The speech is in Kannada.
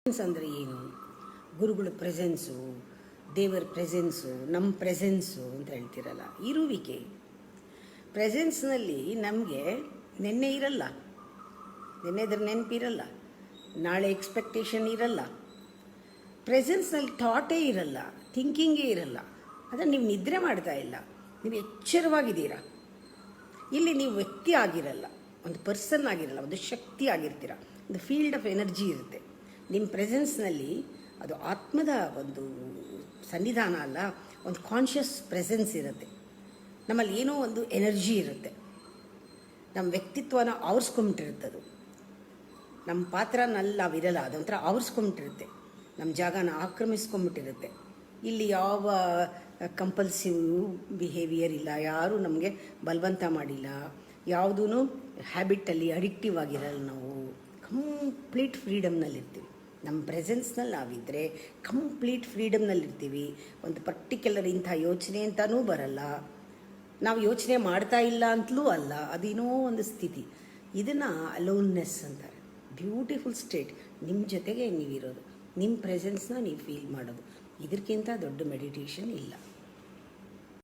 ಅಂದರೆ ಏನು? ಗುರುಗಳ ಪ್ರೆಸೆನ್ಸು, ದೇವರ ಪ್ರೆಸೆನ್ಸು, ನಮ್ಮ ಪ್ರೆಸೆನ್ಸು ಅಂತ ಹೇಳ್ತಿರಲ್ಲ, ಇರುವಿಕೆ. ಪ್ರೆಸೆನ್ಸ್ನಲ್ಲಿ ನಮಗೆ ನೆನ್ನೆ ಇರಲ್ಲ, ನೆನ್ನೆದ್ರ ನೆನಪಿರಲ್ಲ, ನಾಳೆ ಎಕ್ಸ್ಪೆಕ್ಟೇಷನ್ ಇರಲ್ಲ. ಪ್ರೆಸೆನ್ಸ್ನಲ್ಲಿ ಥಾಟೇ ಇರಲ್ಲ, ಥಿಂಕಿಂಗೇ ಇರಲ್ಲ. ಅದನ್ನು ನೀವು ನಿದ್ರೆ ಮಾಡ್ತಾ ಇಲ್ಲ, ನೀವು ಎಚ್ಚರವಾಗಿದ್ದೀರಾ. ಇಲ್ಲಿ ನೀವು ವ್ಯಕ್ತಿ ಆಗಿರಲ್ಲ, ಒಂದು ಪರ್ಸನ್ ಆಗಿರಲ್ಲ, ಒಂದು ಶಕ್ತಿ ಆಗಿರ್ತೀರ, ಒಂದು ಫೀಲ್ಡ್ ಆಫ್ ಎನರ್ಜಿ ಇರುತ್ತೆ ನಿಮ್ಮ ಪ್ರೆಸೆನ್ಸ್ನಲ್ಲಿ. ಅದು ಆತ್ಮದ ಒಂದು ಸನ್ನಿಧಾನ ಅಲ್ಲ, ಒಂದು ಕಾನ್ಷಿಯಸ್ ಪ್ರೆಸೆನ್ಸ್ ಇರುತ್ತೆ. ನಮ್ಮಲ್ಲಿ ಏನೋ ಒಂದು ಎನರ್ಜಿ ಇರುತ್ತೆ, ನಮ್ಮ ವ್ಯಕ್ತಿತ್ವನ ಆವರಿಸ್ಕೊಂಬಿಟ್ಟಿರುತ್ತದು. ನಮ್ಮ ಪಾತ್ರನಲ್ಲಿ ನಾವಿರಲ್ಲ, ಅದೊಂಥರ ಆವರಿಸ್ಕೊಂಬಿಟ್ಟಿರುತ್ತೆ, ನಮ್ಮ ಜಾಗನ ಆಕ್ರಮಿಸ್ಕೊಂಬಿಟ್ಟಿರುತ್ತೆ. ಇಲ್ಲಿ ಯಾವ ಕಂಪಲ್ಸಿವ್ ಬಿಹೇವಿಯರ್ ಇಲ್ಲ, ಯಾರೂ ನಮಗೆ ಬಲವಂತ ಮಾಡಿಲ್ಲ, ಯಾವುದೂ ಹ್ಯಾಬಿಟಲ್ಲಿ ಅಡಿಕ್ಟಿವ್ ಆಗಿರಲ್ಲ. ನಾವು ಕಂಪ್ಲೀಟ್ ಫ್ರೀಡಮ್ನಲ್ಲಿರ್ತೀವಿ. ನಮ್ಮ ಪ್ರೆಸೆನ್ಸ್ನಲ್ಲಿ ನಾವಿದ್ದರೆ ಕಂಪ್ಲೀಟ್ ಫ್ರೀಡಮ್ನಲ್ಲಿರ್ತೀವಿ. ಒಂದು ಪರ್ಟಿಕ್ಯುಲರ್ ಇಂಥ ಯೋಚನೆ ಅಂತಲೂ ಬರಲ್ಲ, ನಾವು ಯೋಚನೆ ಮಾಡ್ತಾ ಇಲ್ಲ ಅಂತಲೂ ಅಲ್ಲ, ಅದೇನೋ ಒಂದು ಸ್ಥಿತಿ. ಇದನ್ನು ಅಲೋನ್ನೆಸ್ ಅಂತಾರೆ. Beautiful state. ನಿಮ್ಮ ಜೊತೆಗೆ ನೀವಿರೋದು, ನಿಮ್ಮ ಪ್ರೆಸೆನ್ಸ್ನ ನೀವು ಫೀಲ್ ಮಾಡೋದು. ಇದಕ್ಕಿಂತ ದೊಡ್ಡ ಮೆಡಿಟೇಷನ್ ಇಲ್ಲ.